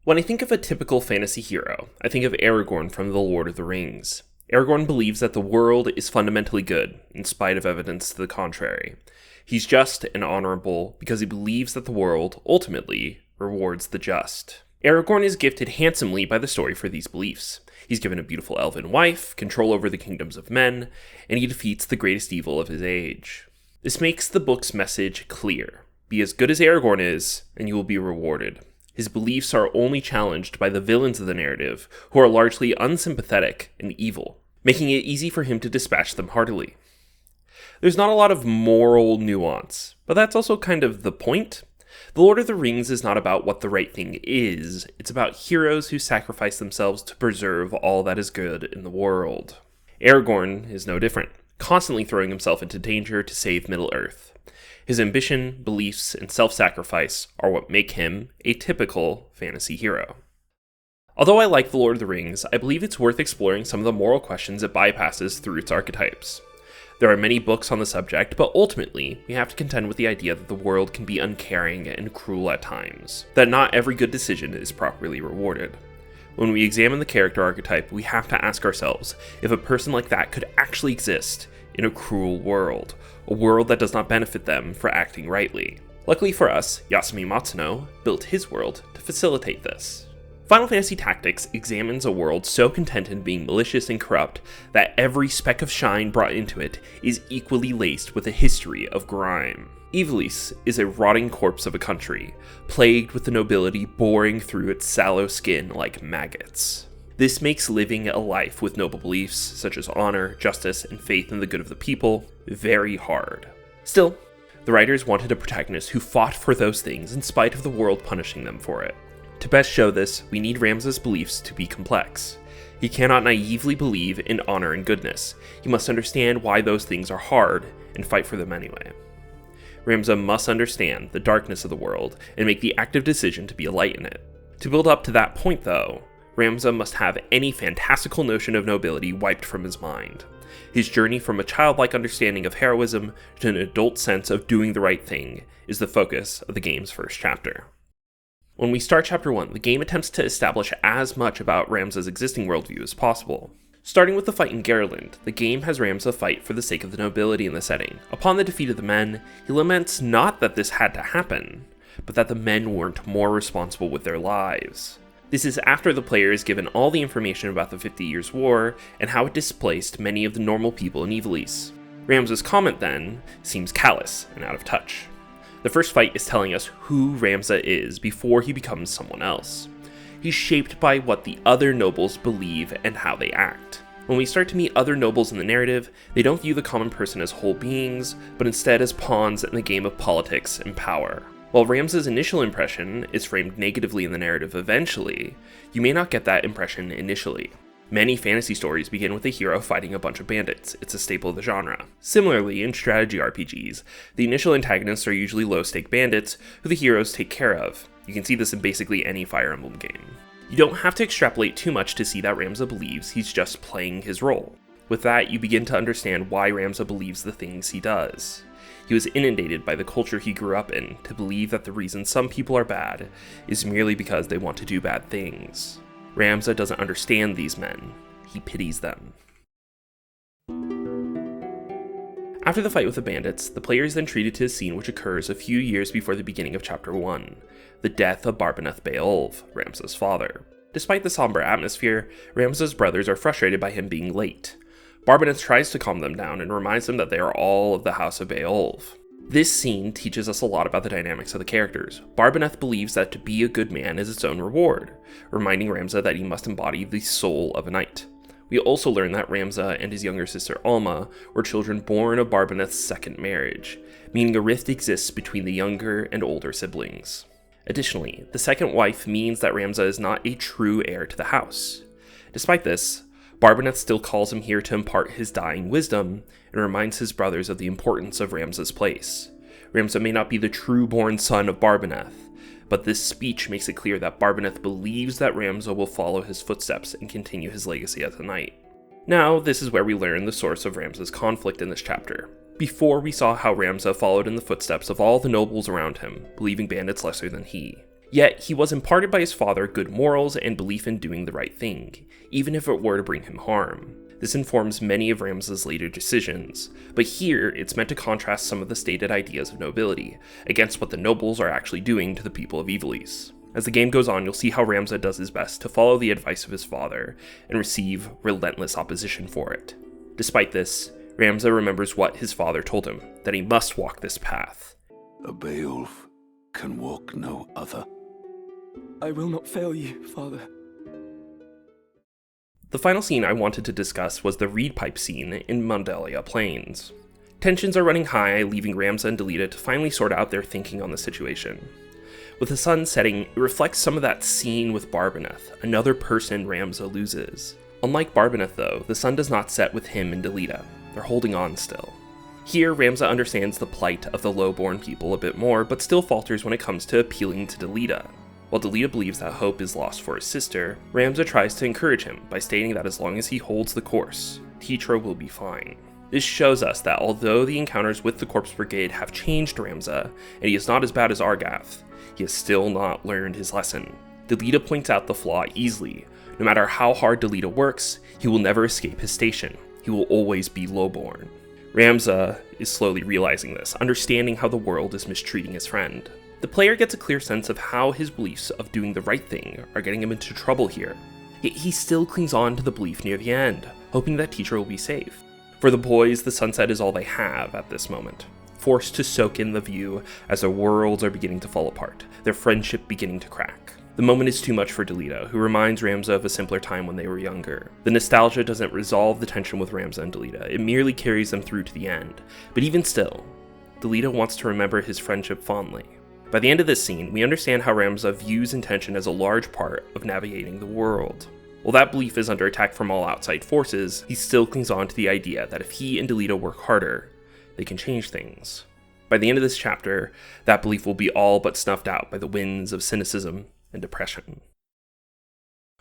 When I think of a typical fantasy hero, I think of Aragorn from The Lord of the Rings. Aragorn believes that the world is fundamentally good, in spite of evidence to the contrary. He's just and honorable because he believes that the world, ultimately, rewards the just. Aragorn is gifted handsomely by the story for these beliefs. He's given a beautiful elven wife, control over the kingdoms of men, and he defeats the greatest evil of his age. This makes the book's message clear. Be as good as Aragorn is, and you will be rewarded. His beliefs are only challenged by the villains of the narrative, who are largely unsympathetic and evil, making it easy for him to dispatch them heartily. There's not a lot of moral nuance, but that's also kind of the point. The Lord of the Rings is not about what the right thing is, it's about heroes who sacrifice themselves to preserve all that is good in the world. Aragorn is no different, constantly throwing himself into danger to save Middle-earth. His ambition, beliefs, and self-sacrifice are what make him a typical fantasy hero. Although I like The Lord of the Rings, I believe it's worth exploring some of the moral questions it bypasses through its archetypes. There are many books on the subject, but ultimately, we have to contend with the idea that the world can be uncaring and cruel at times, that not every good decision is properly rewarded. When we examine the character archetype, we have to ask ourselves if a person like that could actually exist in a cruel world, a world that does not benefit them for acting rightly. Luckily for us, Yasumi Matsuno built his world to facilitate this. Final Fantasy Tactics examines a world so content in being malicious and corrupt that every speck of shine brought into it is equally laced with a history of grime. Ivalice is a rotting corpse of a country, plagued with the nobility boring through its sallow skin like maggots. This makes living a life with noble beliefs, such as honor, justice, and faith in the good of the people, very hard. Still, the writers wanted a protagonist who fought for those things in spite of the world punishing them for it. To best show this, we need Ramza's beliefs to be complex. He cannot naively believe in honor and goodness. He must understand why those things are hard and fight for them anyway. Ramza must understand the darkness of the world and make the active decision to be a light in it. To build up to that point, though, Ramza must have any fantastical notion of nobility wiped from his mind. His journey from a childlike understanding of heroism to an adult sense of doing the right thing is the focus of the game's first chapter. When we start Chapter 1, the game attempts to establish as much about Ramza's existing worldview as possible. Starting with the fight in Garland, the game has Ramza fight for the sake of the nobility in the setting. Upon the defeat of the men, he laments not that this had to happen, but that the men weren't more responsible with their lives. This is after the player is given all the information about the 50 Years' War and how it displaced many of the normal people in Ivalice. Ramza's comment then seems callous and out of touch. The first fight is telling us who Ramza is before he becomes someone else. He's shaped by what the other nobles believe and how they act. When we start to meet other nobles in the narrative, they don't view the common person as whole beings, but instead as pawns in the game of politics and power. While Ramza's initial impression is framed negatively in the narrative eventually, you may not get that impression initially. Many fantasy stories begin with a hero fighting a bunch of bandits. It's a staple of the genre. Similarly, in strategy RPGs, the initial antagonists are usually low-stake bandits who the heroes take care of. You can see this in basically any Fire Emblem game. You don't have to extrapolate too much to see that Ramza believes he's just playing his role. With that, you begin to understand why Ramza believes the things he does. He was inundated by the culture he grew up in to believe that the reason some people are bad is merely because they want to do bad things. Ramza doesn't understand these men. He pities them. After the fight with the bandits, the player is then treated to a scene which occurs a few years before the beginning of Chapter 1, the death of Barbaneth Beowulf, Ramza's father. Despite the somber atmosphere, Ramza's brothers are frustrated by him being late. Barbaneth tries to calm them down and reminds them that they are all of the House of Beowulf. This scene teaches us a lot about the dynamics of the characters. Barbaneth believes that to be a good man is its own reward, reminding Ramza that he must embody the soul of a knight. We also learn that Ramza and his younger sister Alma were children born of Barbaneth's second marriage, meaning a rift exists between the younger and older siblings. Additionally, the second wife means that Ramza is not a true heir to the house. Despite this, Barbaneth still calls him here to impart his dying wisdom and reminds his brothers of the importance of Ramza's place. Ramza may not be the true-born son of Barbaneth, but this speech makes it clear that Barbaneth believes that Ramza will follow his footsteps and continue his legacy as a knight. Now, this is where we learn the source of Ramza's conflict in this chapter. Before, we saw how Ramza followed in the footsteps of all the nobles around him, believing bandits lesser than he. Yet, he was imparted by his father good morals and belief in doing the right thing, even if it were to bring him harm. This informs many of Ramza's later decisions, but here it's meant to contrast some of the stated ideas of nobility against what the nobles are actually doing to the people of Ivalice. As the game goes on, you'll see how Ramza does his best to follow the advice of his father and receive relentless opposition for it. Despite this, Ramza remembers what his father told him, that he must walk this path. A Beowulf can walk no other. I will not fail you, father. The final scene I wanted to discuss was the reed pipe scene in Mondalia Plains. Tensions are running high, leaving Ramza and Delita to finally sort out their thinking on the situation. With the sun setting, it reflects some of that scene with Barbaneth, another person Ramza loses. Unlike Barbaneth though, the sun does not set with him and Delita. They're holding on still. Here, Ramza understands the plight of the low-born people a bit more, but still falters when it comes to appealing to Delita. While Delita believes that hope is lost for his sister, Ramza tries to encourage him by stating that as long as he holds the course, Titra will be fine. This shows us that although the encounters with the Corpse Brigade have changed Ramza, and he is not as bad as Argath, he has still not learned his lesson. Delita points out the flaw easily. No matter how hard Delita works, he will never escape his station. He will always be lowborn. Ramza is slowly realizing this, understanding how the world is mistreating his friend. The player gets a clear sense of how his beliefs of doing the right thing are getting him into trouble here. Yet he still clings on to the belief near the end, hoping that Titra will be safe. For the boys, the sunset is all they have at this moment, forced to soak in the view as their worlds are beginning to fall apart, their friendship beginning to crack. The moment is too much for Delita, who reminds Ramza of a simpler time when they were younger. The nostalgia doesn't resolve the tension with Ramza and Delita, it merely carries them through to the end. But even still, Delita wants to remember his friendship fondly. By the end of this scene, we understand how Ramza views intention as a large part of navigating the world. While that belief is under attack from all outside forces, he still clings on to the idea that if he and Delita work harder, they can change things. By the end of this chapter, that belief will be all but snuffed out by the winds of cynicism and depression.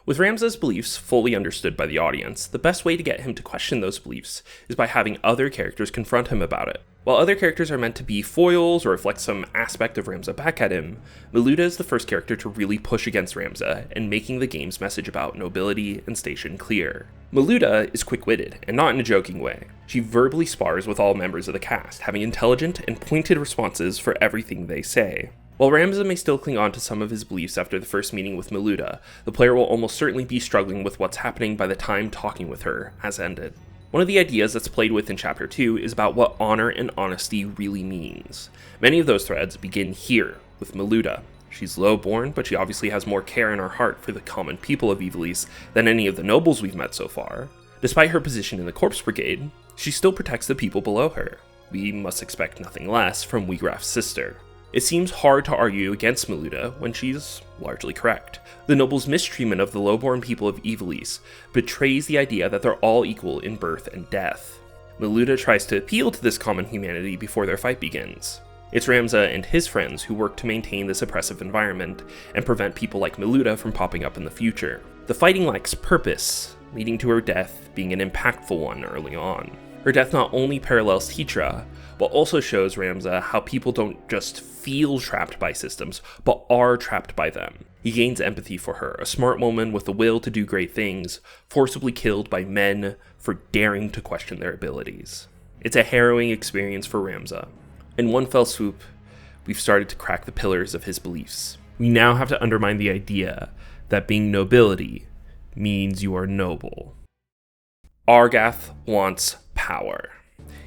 With Ramza's beliefs fully understood by the audience, the best way to get him to question those beliefs is by having other characters confront him about it. While other characters are meant to be foils or reflect some aspect of Ramza back at him, Miluda is the first character to really push against Ramza and making the game's message about nobility and station clear. Miluda is quick-witted, and not in a joking way. She verbally spars with all members of the cast, having intelligent and pointed responses for everything they say. While Ramza may still cling on to some of his beliefs after the first meeting with Miluda, the player will almost certainly be struggling with what's happening by the time talking with her has ended. One of the ideas that's played with in Chapter 2 is about what honor and honesty really means. Many of those threads begin here, with Miluda. She's low-born, but she obviously has more care in her heart for the common people of Ivalice than any of the nobles we've met so far. Despite her position in the Corpse Brigade, she still protects the people below her. We must expect nothing less from Wiegraf's sister. It seems hard to argue against Miluda when she's largely correct. The nobles' mistreatment of the low-born people of Ivalice betrays the idea that they're all equal in birth and death. Miluda tries to appeal to this common humanity before their fight begins. It's Ramza and his friends who work to maintain this oppressive environment and prevent people like Miluda from popping up in the future. The fighting lacks purpose, leading to her death being an impactful one early on. Her death not only parallels Titra, but also shows Ramza how people don't just feel trapped by systems, but are trapped by them. He gains empathy for her, a smart woman with the will to do great things, forcibly killed by men for daring to question their abilities. It's a harrowing experience for Ramza. In one fell swoop, we've started to crack the pillars of his beliefs. We now have to undermine the idea that being nobility means you are noble. Argath wants power.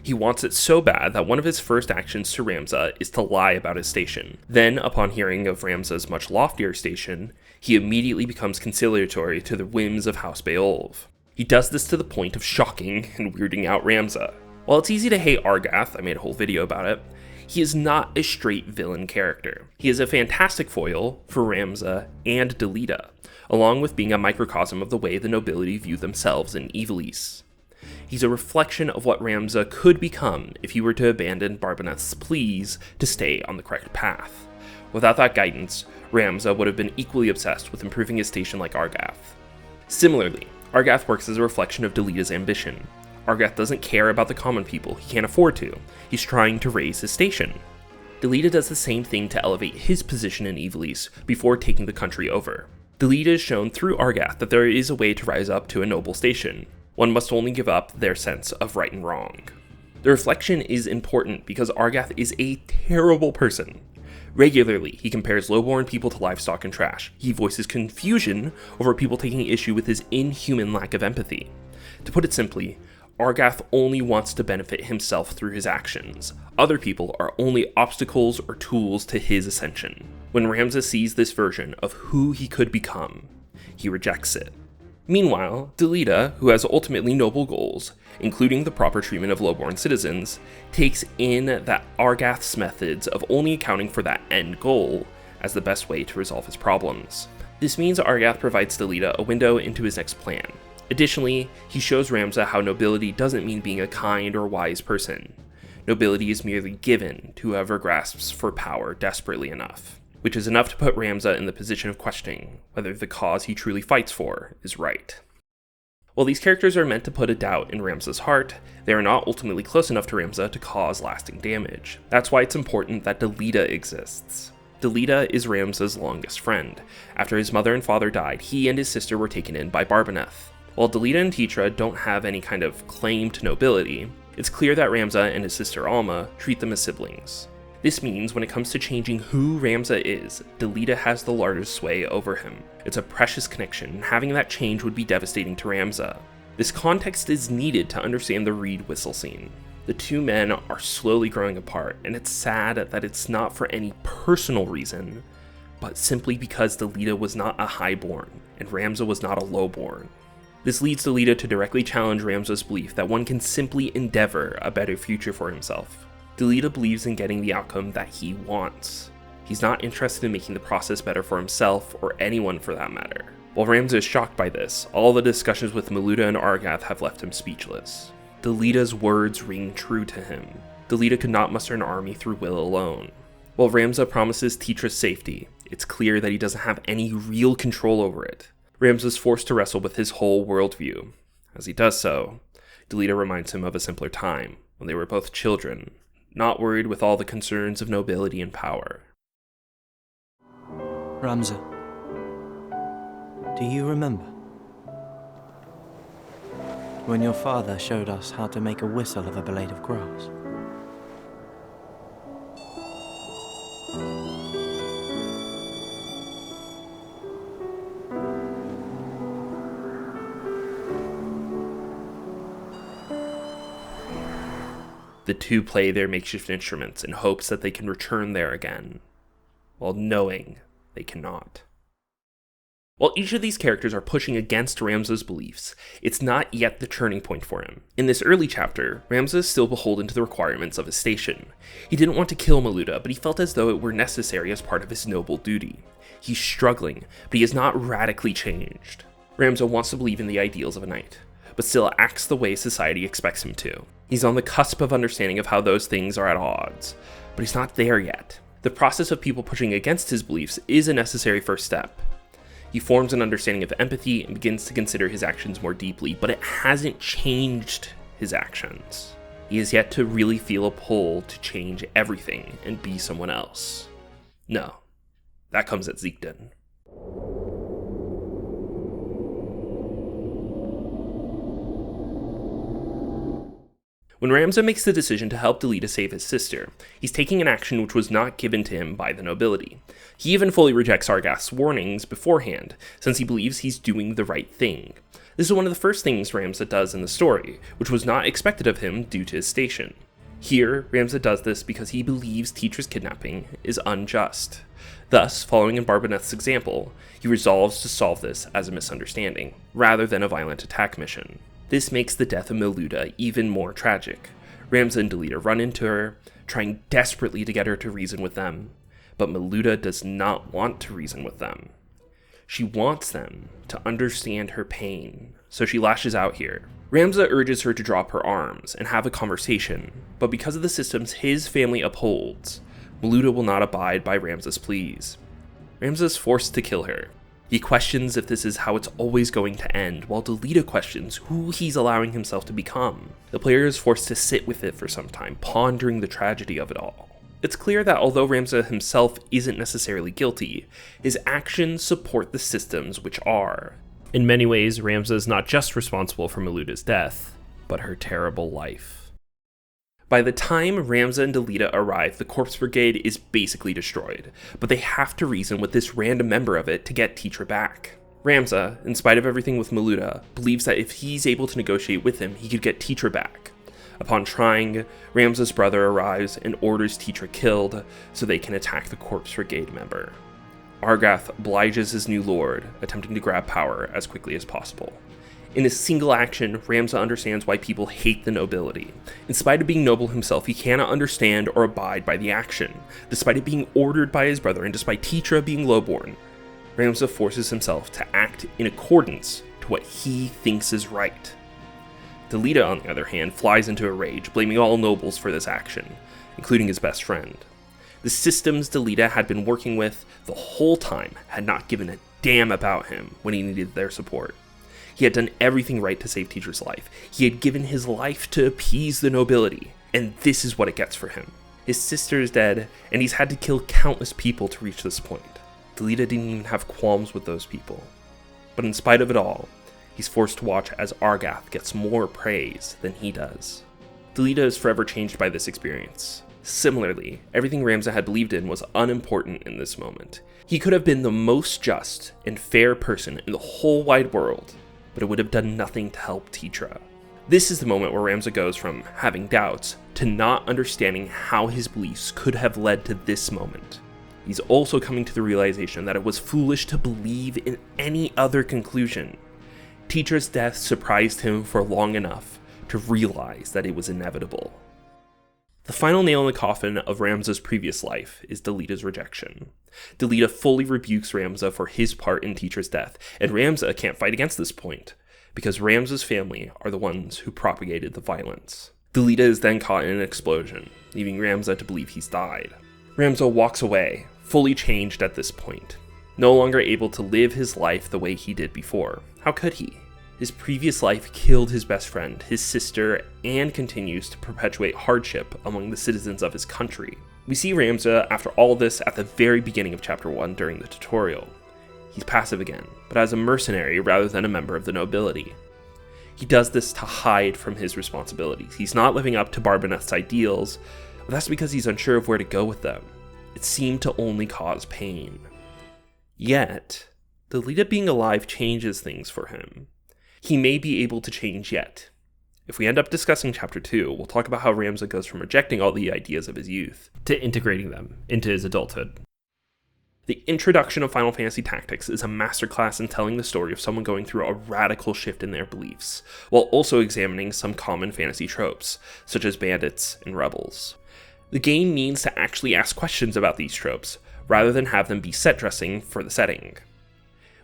He wants it so bad that one of his first actions to Ramza is to lie about his station. Then, upon hearing of Ramza's much loftier station, he immediately becomes conciliatory to the whims of House Beowulf. He does this to the point of shocking and weirding out Ramza. While it's easy to hate Argath, I made a whole video about it, he is not a straight villain character. He is a fantastic foil for Ramza and Delita, along with being a microcosm of the way the nobility view themselves in Ivalice. He's a reflection of what Ramza could become if he were to abandon Barbaneth's pleas to stay on the correct path. Without that guidance, Ramza would have been equally obsessed with improving his station like Argath. Similarly, Argath works as a reflection of Delita's ambition. Argath doesn't care about the common people, he can't afford to. He's trying to raise his station. Delita does the same thing to elevate his position in Ivalice before taking the country over. Delita is shown through Argath that there is a way to rise up to a noble station. One must only give up their sense of right and wrong. The reflection is important because Argath is a terrible person. Regularly, he compares lowborn people to livestock and trash. He voices confusion over people taking issue with his inhuman lack of empathy. To put it simply, Argath only wants to benefit himself through his actions. Other people are only obstacles or tools to his ascension. When Ramza sees this version of who he could become, he rejects it. Meanwhile, Delita, who has ultimately noble goals, including the proper treatment of lowborn citizens, takes in that Argath's methods of only accounting for that end goal as the best way to resolve his problems. This means Argath provides Delita a window into his next plan. Additionally, he shows Ramza how nobility doesn't mean being a kind or wise person. Nobility is merely given to whoever grasps for power desperately enough, which is enough to put Ramza in the position of questioning whether the cause he truly fights for is right. While these characters are meant to put a doubt in Ramza's heart, they are not ultimately close enough to Ramza to cause lasting damage. That's why it's important that Delita exists. Delita is Ramza's longest friend. After his mother and father died, he and his sister were taken in by Barbaneth. While Delita and Titra don't have any kind of claim to nobility, it's clear that Ramza and his sister Alma treat them as siblings. This means when it comes to changing who Ramza is, Delita has the largest sway over him. It's a precious connection, and having that change would be devastating to Ramza. This context is needed to understand the reed whistle scene. The two men are slowly growing apart, and it's sad that it's not for any personal reason, but simply because Delita was not a highborn, and Ramza was not a lowborn. This leads Delita to directly challenge Ramza's belief that one can simply endeavor a better future for himself. Delita believes in getting the outcome that he wants. He's not interested in making the process better for himself or anyone for that matter. While Ramza is shocked by this, all the discussions with Maluda and Argath have left him speechless. Delita's words ring true to him. Delita could not muster an army through will alone. While Ramza promises Titra's safety, it's clear that he doesn't have any real control over it. Ramza is forced to wrestle with his whole worldview. As he does so, Delita reminds him of a simpler time, when they were both children, not worried with all the concerns of nobility and power. Ramza, do you remember when your father showed us how to make a whistle of a blade of grass? The two play their makeshift instruments in hopes that they can return there again, while knowing they cannot. While each of these characters are pushing against Ramza's beliefs, it's not yet the turning point for him. In this early chapter, Ramza is still beholden to the requirements of his station. He didn't want to kill Maluda, but he felt as though it were necessary as part of his noble duty. He's struggling, but he is not radically changed. Ramza wants to believe in the ideals of a knight, but still acts the way society expects him to. He's on the cusp of understanding of how those things are at odds, but he's not there yet. The process of people pushing against his beliefs is a necessary first step. He forms an understanding of empathy and begins to consider his actions more deeply, but it hasn't changed his actions. He has yet to really feel a pull to change everything and be someone else. No, that comes at Zeekden. When Ramza makes the decision to help Delita save his sister, he's taking an action which was not given to him by the nobility. He even fully rejects Argath's warnings beforehand, since he believes he's doing the right thing. This is one of the first things Ramza does in the story, which was not expected of him due to his station. Here, Ramza does this because he believes Titra's kidnapping is unjust. Thus, following in Barbaneth's example, he resolves to solve this as a misunderstanding, rather than a violent attack mission. This makes the death of Maluda even more tragic. Ramza and Delita run into her, trying desperately to get her to reason with them, but Maluda does not want to reason with them. She wants them to understand her pain, so she lashes out here. Ramza urges her to drop her arms and have a conversation, but because of the systems his family upholds, Maluda will not abide by Ramza's pleas. Ramza is forced to kill her. He questions if this is how it's always going to end, while Delita questions who he's allowing himself to become. The player is forced to sit with it for some time, pondering the tragedy of it all. It's clear that although Ramza himself isn't necessarily guilty, his actions support the systems which are. In many ways, Ramza is not just responsible for Maluta's death, but her terrible life. By the time Ramza and Delita arrive, the Corpse Brigade is basically destroyed, but they have to reason with this random member of it to get Teacher back. Ramza, in spite of everything with Maluta, believes that if he's able to negotiate with him, he could get Teacher back. Upon trying, Ramza's brother arrives and orders Teacher killed so they can attack the Corpse Brigade member. Argath obliges his new lord, attempting to grab power as quickly as possible. In a single action, Ramza understands why people hate the nobility. In spite of being noble himself, he cannot understand or abide by the action. Despite it being ordered by his brother and despite Teacher being lowborn, Ramza forces himself to act in accordance to what he thinks is right. Delita, on the other hand, flies into a rage, blaming all nobles for this action, including his best friend. The systems Delita had been working with the whole time had not given a damn about him when he needed their support. He had done everything right to save Teacher's life. He had given his life to appease the nobility, and this is what it gets for him. His sister is dead, and he's had to kill countless people to reach this point. Delita didn't even have qualms with those people. But in spite of it all, he's forced to watch as Argath gets more praise than he does. Delita is forever changed by this experience. Similarly, everything Ramza had believed in was unimportant in this moment. He could have been the most just and fair person in the whole wide world, but it would have done nothing to help Teacher. This is the moment where Ramza goes from having doubts to not understanding how his beliefs could have led to this moment. He's also coming to the realization that it was foolish to believe in any other conclusion. Teacher's death surprised him for long enough to realize that it was inevitable. The final nail in the coffin of Ramza's previous life is Delita's rejection. Delita fully rebukes Ramza for his part in Teacher's death, and Ramza can't fight against this point, because Ramza's family are the ones who propagated the violence. Delita is then caught in an explosion, leaving Ramza to believe he's died. Ramza walks away, fully changed at this point, no longer able to live his life the way he did before. How could he? His previous life killed his best friend, his sister, and continues to perpetuate hardship among the citizens of his country. We see Ramza after all this at the very beginning of Chapter 1 during the tutorial. He's passive again, but as a mercenary rather than a member of the nobility. He does this to hide from his responsibilities. He's not living up to Barbaneth's ideals, but that's because he's unsure of where to go with them. It seemed to only cause pain. Yet, Delita being alive changes things for him. He may be able to change yet. If we end up discussing Chapter 2, we'll talk about how Ramza goes from rejecting all the ideas of his youth to integrating them into his adulthood. The introduction of Final Fantasy Tactics is a masterclass in telling the story of someone going through a radical shift in their beliefs, while also examining some common fantasy tropes, such as bandits and rebels. The game means to actually ask questions about these tropes, rather than have them be set dressing for the setting.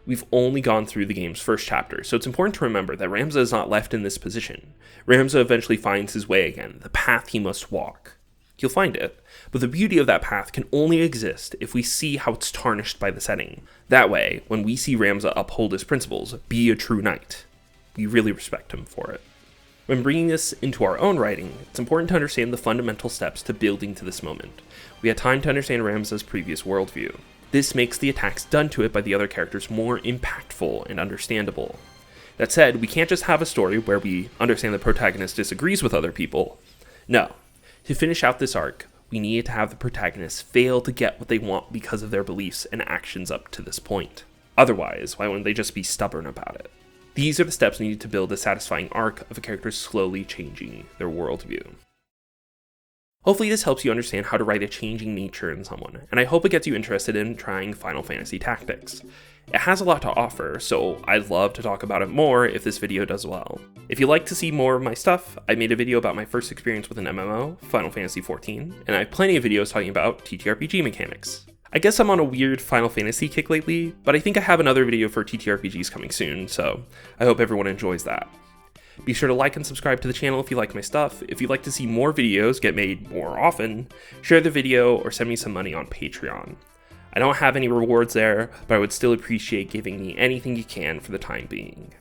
We've only gone through the game's first chapter, so it's important to remember that Ramza is not left in this position. Ramza eventually finds his way again, the path he must walk. He'll find it, but the beauty of that path can only exist if we see how it's tarnished by the setting. That way, when we see Ramza uphold his principles, be a true knight, we really respect him for it. When bringing this into our own writing, it's important to understand the fundamental steps to building to this moment. We had time to understand Ramza's previous worldview. This makes the attacks done to it by the other characters more impactful and understandable. That said, we can't just have a story where we understand the protagonist disagrees with other people. No. To finish out this arc, we need to have the protagonists fail to get what they want because of their beliefs and actions up to this point. Otherwise, why wouldn't they just be stubborn about it? These are the steps needed to build a satisfying arc of a character slowly changing their worldview. Hopefully this helps you understand how to write a changing nature in someone, and I hope it gets you interested in trying Final Fantasy Tactics. It has a lot to offer, so I'd love to talk about it more if this video does well. If you'd like to see more of my stuff, I made a video about my first experience with an MMO, Final Fantasy XIV, and I have plenty of videos talking about TTRPG mechanics. I guess I'm on a weird Final Fantasy kick lately, but I think I have another video for TTRPGs coming soon, so I hope everyone enjoys that. Be sure to like and subscribe to the channel if you like my stuff. If you'd like to see more videos get made more often, share the video or send me some money on Patreon. I don't have any rewards there, but I would still appreciate giving me anything you can for the time being.